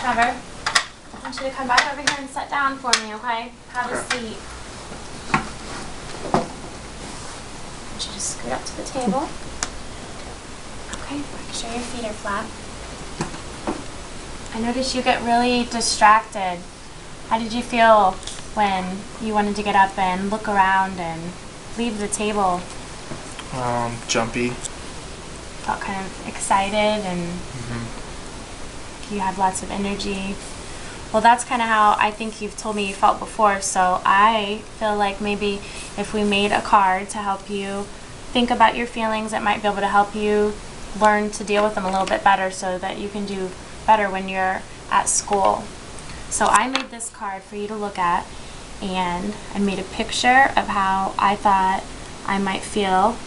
Trevor, I want you to come back over here and sit down for me, okay? Have a seat. I want you to scoot up to the table. Okay, make sure your feet are flat. I noticed you get really distracted. How did you feel when you wanted to get up and look around and leave the table? Jumpy. Felt kind of excited and you had lots of energy. Well, that's kind of how I think you've told me you felt before, so I feel like maybe if we made a card to help you think about your feelings, it might be able to help you learn to deal with them a little bit better so that you can do better when you're at school. So I made this card for you to look at, and I made a picture of how I thought I might feel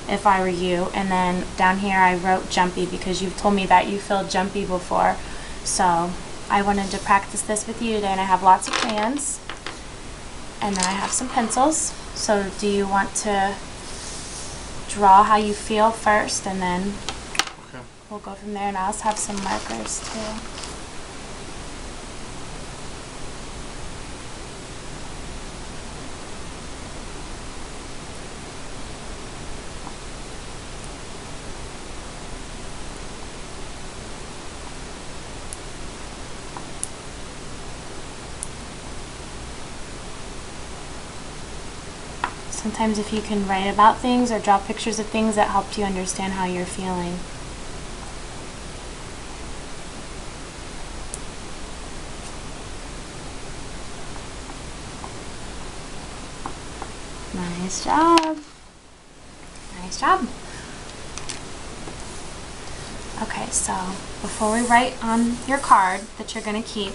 if I were you, and then down here I wrote jumpy because you've told me that you feel jumpy before. So I wanted to practice this with you today, and I have lots of crayons and then I have some pencils. So do you want to draw how you feel first, and then we'll go from there, and I also have some markers too. Sometimes if you can write about things or draw pictures of things, that helps you understand how you're feeling. Nice job. Nice job. Okay, so before we write on your card that you're going to keep,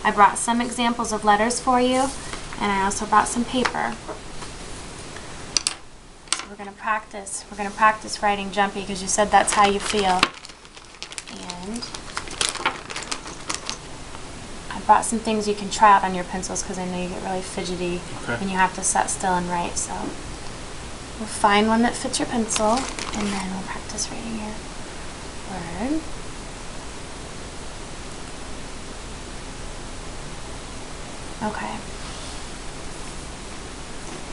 I brought some examples of letters for you, and I also brought some paper. We're going to practice writing jumpy because you said that's how you feel. And I brought some things you can try out on your pencils because I know you get really fidgety when you have to sit still and write. So we'll find one that fits your pencil, and then we'll practice writing your word. Okay.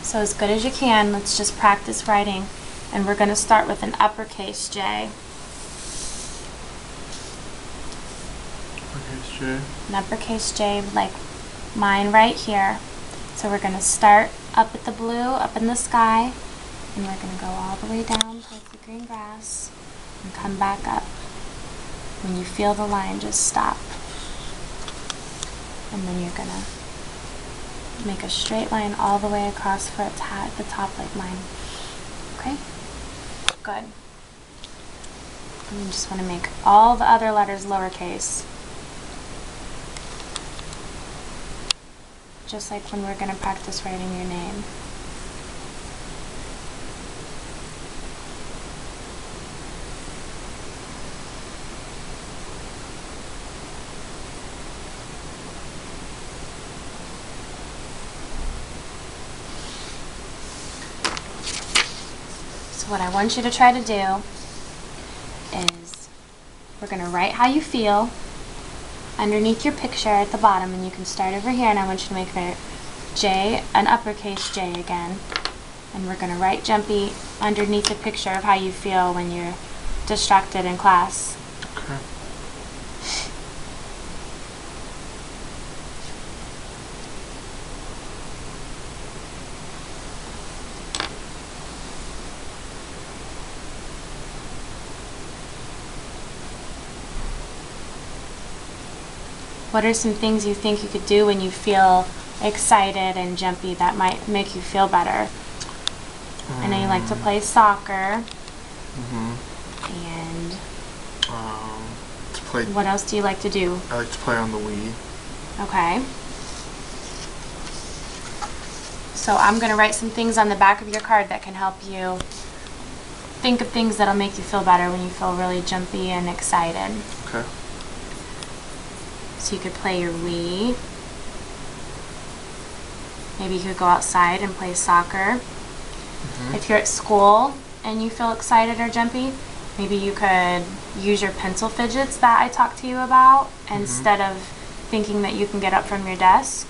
So as good as you can, let's just practice writing, and we're going to start with an uppercase J. Uppercase J. An uppercase J like mine right here. So we're going to start up at the blue, up in the sky, and we're going to go all the way down towards the green grass and come back up. When you feel the line, just stop. And then you're going to make a straight line all the way across for its hat at the top like mine. Okay? Good. And you just want to make all the other letters lowercase. Just like when we're going to practice writing your name. What I want you to try to do is we're going to write how you feel underneath your picture at the bottom, and you can start over here, and I want you to make the J an uppercase J again, and we're going to write jumpy underneath the picture of how you feel when you're distracted in class. Okay. What are some things you think you could do when you feel excited and jumpy that might make you feel better? I know you like to play soccer. And to play. What else do you like to do? I like to play on the Wii. Okay. So I'm going to write some things on the back of your card that can help you think of things that'll make you feel better when you feel really jumpy and excited. Okay. So you could play your Wii. Maybe you could go outside and play soccer. If you're at school and you feel excited or jumpy, Maybe you could use your pencil fidgets that I talked to you about instead of thinking that you can get up from your desk.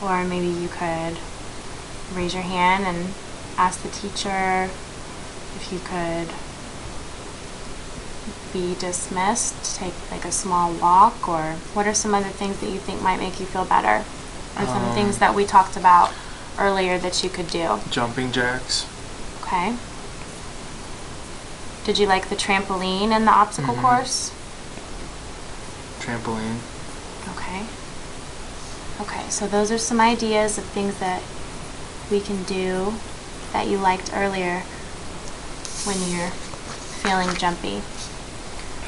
Or maybe you could raise your hand and ask the teacher if you could be dismissed to take like a small walk. Or what are some other things that you think might make you feel better? Or some things that we talked about earlier that you could do? Jumping jacks. Okay. Did you like the trampoline and the obstacle course? Trampoline. Okay. Okay, so those are some ideas of things that we can do that you liked earlier when you're feeling jumpy.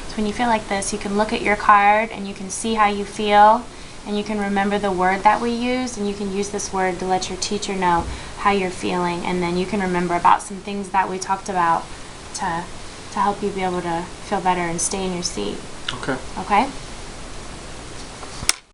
So when you feel like this, you can look at your card and you can see how you feel, and you can remember the word that we used, and you can use this word to let your teacher know how you're feeling, and then you can remember about some things that we talked about to help you be able to feel better and stay in your seat. Okay. Okay?